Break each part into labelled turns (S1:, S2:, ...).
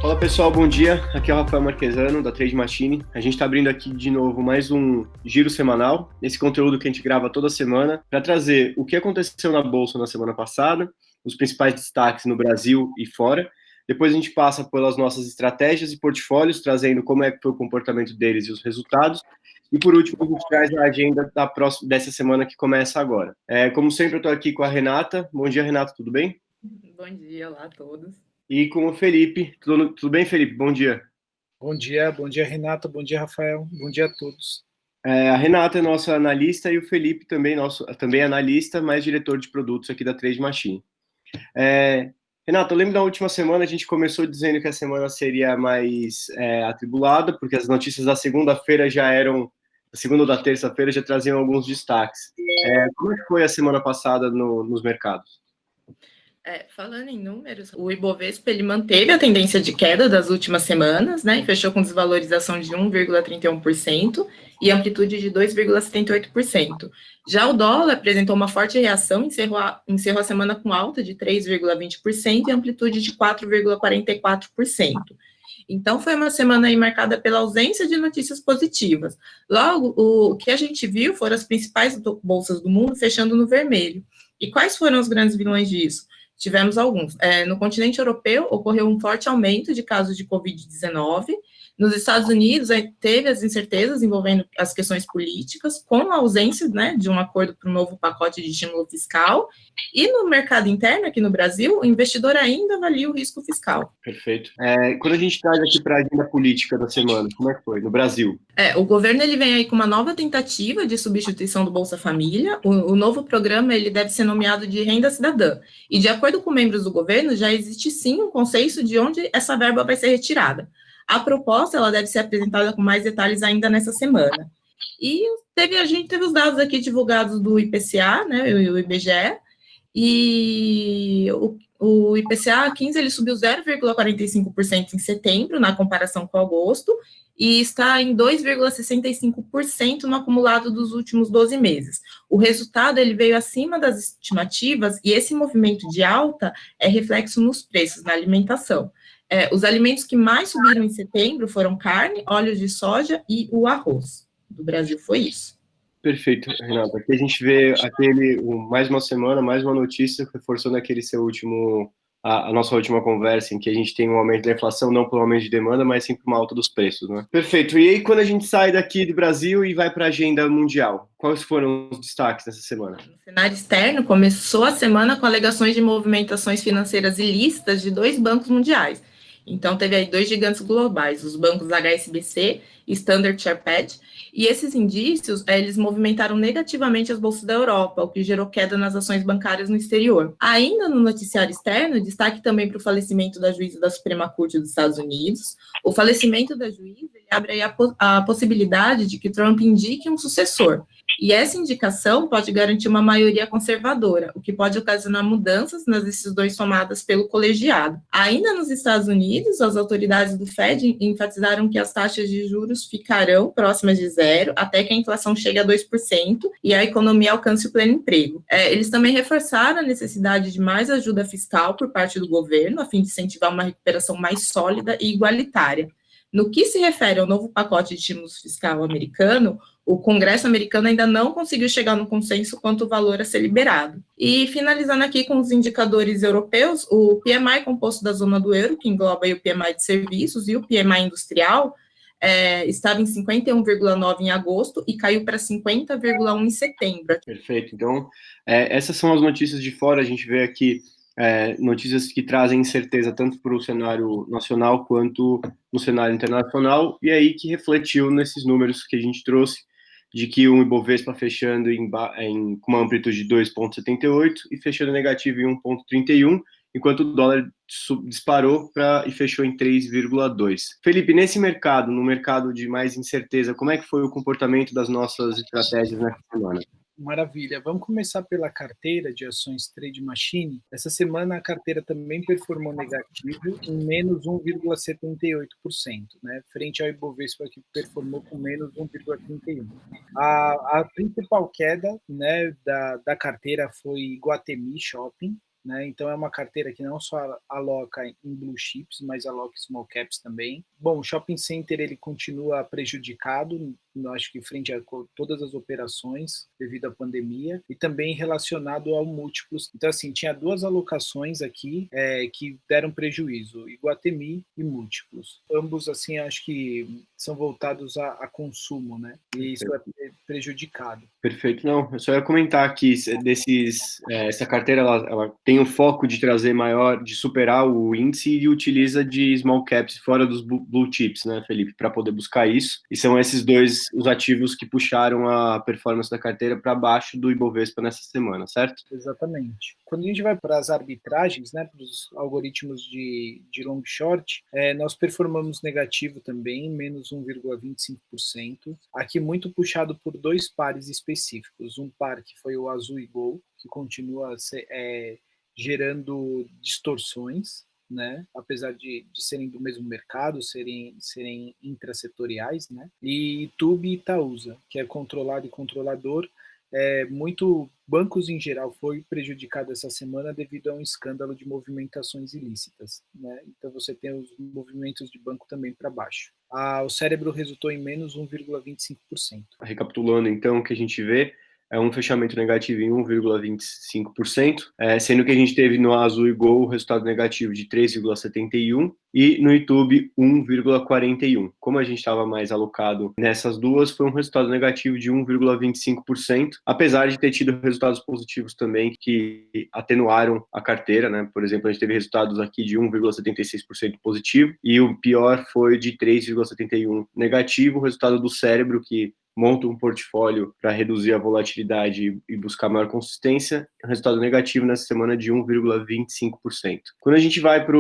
S1: Fala pessoal, bom dia. Aqui é o Rafael Marquesano, da Trade Machine. A gente está abrindo aqui de novo mais um giro semanal, esse conteúdo que a gente grava toda semana, para trazer o que aconteceu na Bolsa na semana passada, os principais destaques no Brasil e fora. Depois a gente passa pelas nossas estratégias e portfólios, trazendo como é que foi o comportamento deles e os resultados. E por último, a gente traz a agenda dessa semana que começa agora. Como sempre, eu estou aqui com a Renata. Bom dia, Renata, tudo bem?
S2: Bom dia, olá a todos.
S1: E com o Felipe. Tudo bem, Felipe? Bom dia.
S3: Bom dia, Renata. Bom dia, Rafael. Bom dia a todos.
S1: A Renata é nossa analista e o Felipe também é analista, mas diretor de produtos aqui da Trade Machine. Renata, eu lembro da última semana a gente começou dizendo que a semana seria mais atribulada, porque as notícias da segunda-feira já eram, da segunda ou da terça-feira já traziam alguns destaques. Como é que foi a semana passada nos mercados?
S2: Falando em números, o Ibovespa ele manteve a tendência de queda das últimas semanas, né, e fechou com desvalorização de 1,31% e amplitude de 2,78%. Já o dólar apresentou uma forte reação, encerrou a semana com alta de 3,20% e amplitude de 4,44%. Então, foi uma semana aí marcada pela ausência de notícias positivas. Logo, o que a gente viu foram as principais bolsas do mundo fechando no vermelho. E quais foram os grandes vilões disso? Tivemos alguns. No continente europeu, ocorreu um forte aumento de casos de Covid-19. Nos Estados Unidos, teve as incertezas envolvendo as questões políticas, com a ausência, né, de um acordo para um novo pacote de estímulo fiscal. E no mercado interno, aqui no Brasil, o investidor ainda avalia o risco fiscal.
S1: Perfeito. Quando a gente traz aqui para a agenda política da semana, como é que foi? No Brasil?
S2: O governo ele vem aí com uma nova tentativa de substituição do Bolsa Família. O novo programa ele deve ser nomeado de Renda Cidadã. E, de acordo com membros do governo, já existe sim um consenso de onde essa verba vai ser retirada. A proposta ela deve ser apresentada com mais detalhes ainda nessa semana. E a gente teve os dados aqui divulgados do IPCA, né, o IBGE, e o IPCA 15 ele subiu 0,45% em setembro, na comparação com agosto, e está em 2,65% no acumulado dos últimos 12 meses. O resultado ele veio acima das estimativas, e esse movimento de alta é reflexo nos preços, na alimentação. Os alimentos que mais subiram em setembro foram carne, óleos de soja e o arroz. Do Brasil foi isso.
S1: Perfeito, Renata. Aqui a gente vê mais uma semana, mais uma notícia, reforçando a nossa última conversa, em que a gente tem um aumento da inflação, não por um aumento de demanda, mas sim por uma alta dos preços, né? Perfeito. E aí, quando a gente sai daqui do Brasil e vai para a agenda mundial, quais foram os destaques nessa semana?
S2: No cenário externo, começou a semana com alegações de movimentações financeiras ilícitas de 2 bancos mundiais. Então, teve aí 2 gigantes globais, os bancos HSBC e Standard Chartered, e esses indícios, eles movimentaram negativamente as bolsas da Europa, o que gerou queda nas ações bancárias no exterior. Ainda no noticiário externo, destaque também para o falecimento da juíza da Suprema Corte dos Estados Unidos. O falecimento da juíza ele abre aí a possibilidade de que Trump indique um sucessor. E essa indicação pode garantir uma maioria conservadora, o que pode ocasionar mudanças nas decisões tomadas pelo colegiado. Ainda nos Estados Unidos, as autoridades do Fed enfatizaram que as taxas de juros ficarão próximas de zero até que a inflação chegue a 2% e a economia alcance o pleno emprego. Eles também reforçaram a necessidade de mais ajuda fiscal por parte do governo, a fim de incentivar uma recuperação mais sólida e igualitária. No que se refere ao novo pacote de estímulos fiscal americano, o Congresso americano ainda não conseguiu chegar no consenso quanto ao valor a ser liberado. E finalizando aqui com os indicadores europeus, o PMI composto da zona do euro, que engloba aí o PMI de serviços e o PMI industrial, estava em 51,9 em agosto e caiu para 50,1 em setembro.
S1: Perfeito. Então, essas são as notícias de fora. A gente vê aqui notícias que trazem incerteza tanto para o cenário nacional quanto no cenário internacional, e aí que refletiu nesses números que a gente trouxe, de que o Ibovespa fechando com uma amplitude de 2,78 e fechando negativo em 1,31, enquanto o dólar disparou e fechou em 3,2. Felipe, nesse mercado, no mercado de mais incerteza, como é que foi o comportamento das nossas estratégias nessa semana?
S3: Maravilha. Vamos começar pela carteira de ações Trade Machine. Essa semana a carteira também performou negativo em menos 1,78%, né? Frente ao Ibovespa que performou com menos 1,31%. A principal queda, né, da carteira foi Iguatemi Shopping, né? Então é uma carteira que não só aloca em blue chips, mas aloca em small caps também. Bom, o shopping center ele continua prejudicado, eu acho que frente a todas as operações devido à pandemia e também relacionado ao múltiplos. Então assim, tinha duas alocações aqui que deram prejuízo, Iguatemi e múltiplos. Ambos assim, acho que são voltados a consumo, né? E isso é prejudicado.
S1: Perfeito, não. Eu só ia comentar que essa carteira ela tem o foco de trazer maior, de superar o índice e utiliza de small caps fora dos blue chips, né, Felipe, para poder buscar isso. E são esses dois os ativos que puxaram a performance da carteira para baixo do Ibovespa nessa semana, certo?
S3: Exatamente. Quando a gente vai para as arbitragens, né, para os algoritmos de long short, nós performamos negativo também, menos 1,25%. Aqui muito puxado por dois pares específicos. Um par que foi o Azul e Gol, que continua gerando distorções, né? Apesar de serem do mesmo mercado, serem intrasetoriais, né? E Tube e Itaúsa, que é controlado e controlador. Muito bancos em geral foi prejudicado essa semana devido a um escândalo de movimentações ilícitas, né? Então você tem os movimentos de banco também para baixo. O cérebro resultou em menos 1,25%.
S1: Recapitulando então, o que a gente vê é um fechamento negativo em 1,25%, sendo que a gente teve no Azul e Gol o resultado negativo de 3,71% e no YouTube 1,41%. Como a gente estava mais alocado nessas duas, foi um resultado negativo de 1,25%, apesar de ter tido resultados positivos também que atenuaram a carteira, né? Por exemplo, a gente teve resultados aqui de 1,76% positivo e o pior foi de 3,71% negativo, o resultado do cérebro, que monta um portfólio para reduzir a volatilidade e buscar maior consistência, resultado negativo nessa semana de 1,25%. Quando a gente vai para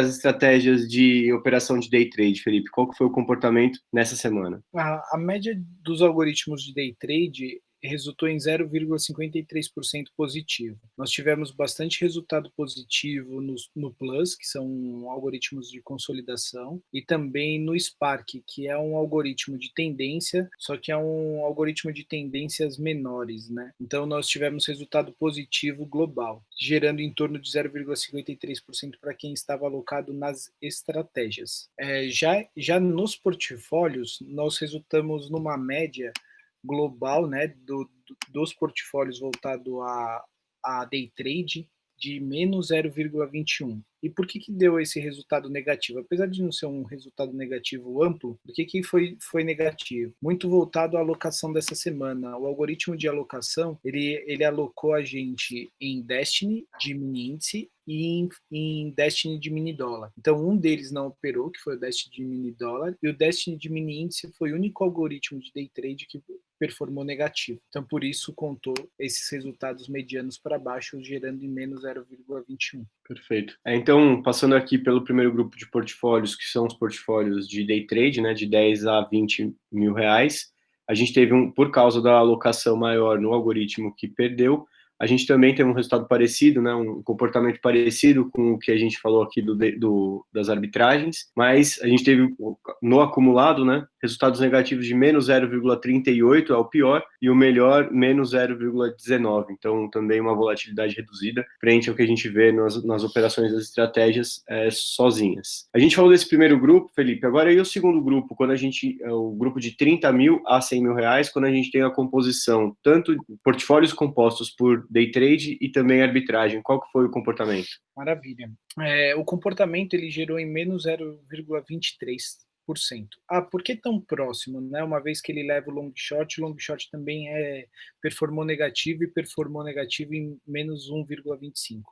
S1: as estratégias de operação de day trade, Felipe, qual que foi o comportamento nessa semana?
S3: A média dos algoritmos de day trade resultou em 0,53% positivo. Nós tivemos bastante resultado positivo no Plus, que são algoritmos de consolidação, e também no Spark, que é um algoritmo de tendência, só que é um algoritmo de tendências menores, né? Então nós tivemos resultado positivo global, gerando em torno de 0,53% para quem estava alocado nas estratégias. Já nos portfólios, nós resultamos numa média global, né, dos portfólios voltado a day trade de menos 0,21. E por que deu esse resultado negativo? Apesar de não ser um resultado negativo amplo, por que foi negativo? Muito voltado à alocação dessa semana. O algoritmo de alocação, ele alocou a gente em Destiny de mini índice e em Destiny de mini dólar. Então, um deles não operou, que foi o Destiny de mini dólar, e o Destiny de mini índice foi o único algoritmo de day trade que performou negativo. Então, por isso, contou esses resultados medianos para baixo, gerando em menos 0,21.
S1: Perfeito. Então, passando aqui pelo primeiro grupo de portfólios, que são os portfólios de day trade, né, de 10 a 20 mil reais, a gente teve, por causa da alocação maior no algoritmo que perdeu, a gente também teve um resultado parecido, né, um comportamento parecido com o que a gente falou aqui das arbitragens, mas a gente teve no acumulado, né, resultados negativos de menos 0,38 é o pior e o melhor menos 0,19. Então também uma volatilidade reduzida frente ao que a gente vê nas operações das estratégias sozinhas. A gente falou desse primeiro grupo, Felipe, agora e o segundo grupo, quando a gente o grupo de 30 mil a 100 mil reais, quando a gente tem a composição tanto portfólios compostos por day trade e também arbitragem, qual que foi o comportamento?
S3: Maravilha. O comportamento ele gerou em menos 0,23%. Por que tão próximo, né? Uma vez que ele leva o long short também performou negativo e performou negativo em menos 1,25%.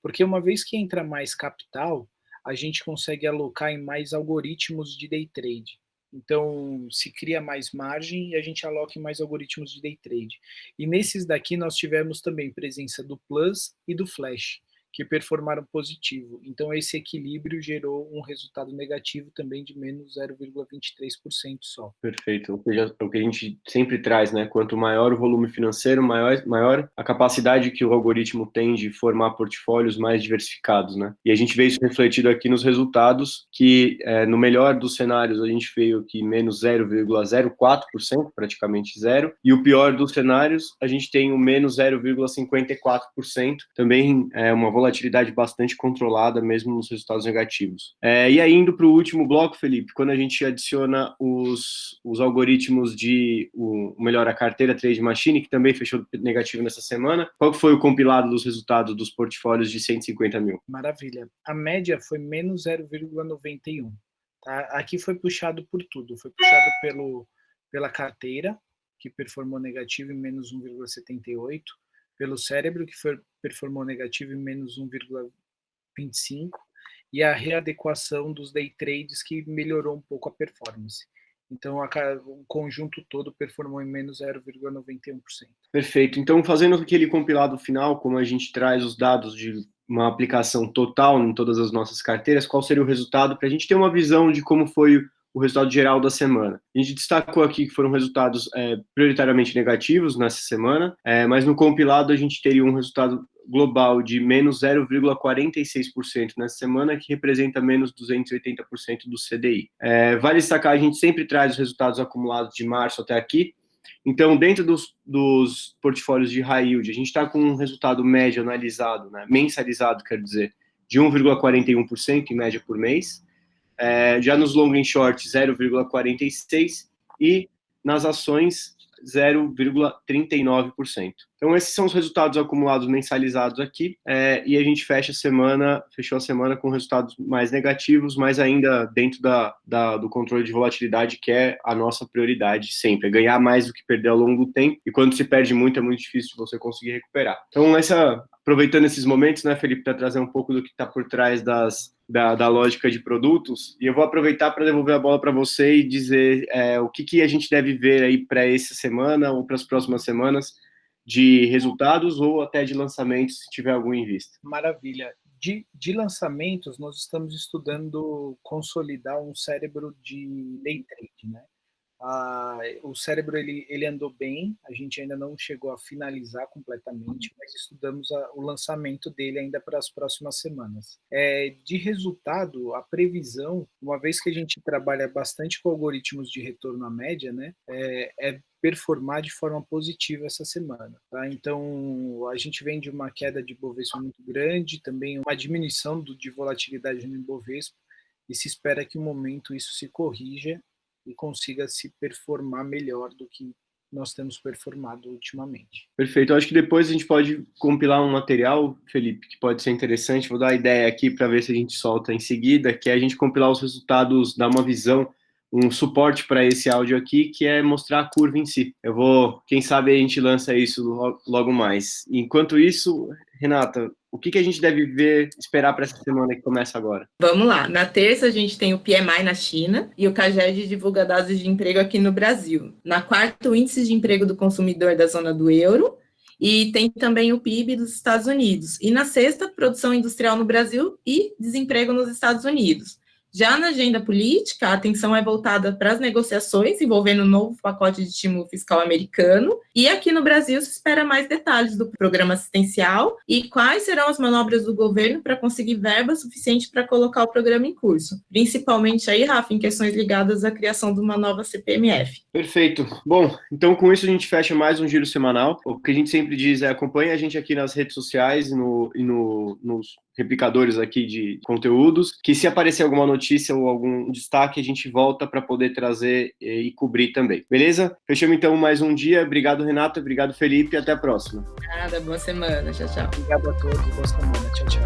S3: Porque uma vez que entra mais capital, a gente consegue alocar em mais algoritmos de day trade. Então, se cria mais margem e a gente aloca em mais algoritmos de day trade. E nesses daqui nós tivemos também presença do Plus e do Flash, que performaram positivo. Então, esse equilíbrio gerou um resultado negativo também de menos 0,23% só.
S1: Perfeito. Ou seja, é o que a gente sempre traz, né? Quanto maior o volume financeiro, maior a capacidade que o algoritmo tem de formar portfólios mais diversificados, né? E a gente vê isso refletido aqui nos resultados, que no melhor dos cenários a gente veio aqui menos 0,04%, praticamente zero, e o pior dos cenários a gente tem o menos 0,54%, também é uma volatilidade bastante controlada mesmo nos resultados negativos. E aí, indo para o último bloco, Felipe, quando a gente adiciona os algoritmos a carteira Trade Machine, que também fechou negativo nessa semana, qual foi o compilado dos resultados dos portfólios de 150 mil?
S3: Maravilha. A média foi menos 0,91. Tá? Aqui foi puxado por tudo. Foi puxado pela carteira, que performou negativo em menos 1,78, pelo cérebro, que performou negativo em menos 1,25, e a readequação dos day trades, que melhorou um pouco a performance. Então, o conjunto todo performou em menos 0,91%.
S1: Perfeito. Então, fazendo aquele compilado final, como a gente traz os dados de uma aplicação total em todas as nossas carteiras, qual seria o resultado, para a gente ter uma visão de como foi o resultado geral da semana. A gente destacou aqui que foram resultados prioritariamente negativos nessa semana, mas no compilado a gente teria um resultado global de menos 0,46% nessa semana, que representa menos 280% do CDI. Vale destacar, a gente sempre traz os resultados acumulados de março até aqui. Então, dentro dos portfólios de high yield, a gente está com um resultado médio analisado, né, mensalizado, quer dizer, de 1,41% em média por mês. Já nos long and short, 0,46%, e nas ações, 0,39%. Então, esses são os resultados acumulados mensalizados aqui, e a gente fechou a semana com resultados mais negativos, mas ainda dentro do controle de volatilidade, que é a nossa prioridade sempre, é ganhar mais do que perder ao longo do tempo, e quando se perde muito, é muito difícil você conseguir recuperar. Então, aproveitando esses momentos, né, Felipe, para trazer um pouco do que está por trás da lógica de produtos, e eu vou aproveitar para devolver a bola para você e dizer o que a gente deve ver aí para essa semana ou para as próximas semanas de resultados ou até de lançamentos, se tiver algum em vista.
S3: Maravilha. De lançamentos, nós estamos estudando consolidar um cérebro de day trade, né? O cérebro ele andou bem, a gente ainda não chegou a finalizar completamente, mas estudamos o lançamento dele ainda para as próximas semanas. De resultado, a previsão, uma vez que a gente trabalha bastante com algoritmos de retorno à média, né, é performar de forma positiva essa semana. Tá? Então, a gente vem de uma queda de Ibovespa muito grande, também uma diminuição de volatilidade no Ibovespa, e se espera que, no momento, isso se corrija e consiga se performar melhor do que nós temos performado ultimamente.
S1: Perfeito. Eu acho que depois a gente pode compilar um material, Felipe, que pode ser interessante. Vou dar a ideia aqui para ver se a gente solta em seguida, que é a gente compilar os resultados, dar uma visão, um suporte para esse áudio aqui, que é mostrar a curva em si. Quem sabe a gente lança isso logo mais. Enquanto isso, Renata, o que a gente deve esperar para essa semana que começa agora?
S2: Vamos lá. Na terça, a gente tem o PMI na China e o CAGED divulga dados de emprego aqui no Brasil. Na quarta, o índice de emprego do consumidor da zona do euro, e tem também o PIB dos Estados Unidos. E na sexta, produção industrial no Brasil e desemprego nos Estados Unidos. Já na agenda política, a atenção é voltada para as negociações envolvendo o novo pacote de estímulo fiscal americano, e aqui no Brasil se espera mais detalhes do programa assistencial e quais serão as manobras do governo para conseguir verba suficiente para colocar o programa em curso, principalmente aí, Rafa, em questões ligadas à criação de uma nova CPMF.
S1: Perfeito. Bom, então com isso a gente fecha mais um giro semanal. O que a gente sempre diz é acompanhe a gente aqui nas redes sociais e nos replicadores aqui de conteúdos, que se aparecer alguma notícia ou algum destaque, a gente volta para poder trazer e cobrir também. Beleza? Fechamos então mais um dia. Obrigado, Renata. Obrigado, Felipe. Até a próxima.
S2: Nada, boa semana. Tchau, tchau.
S3: Obrigado a todos. Boa semana. Tchau, tchau.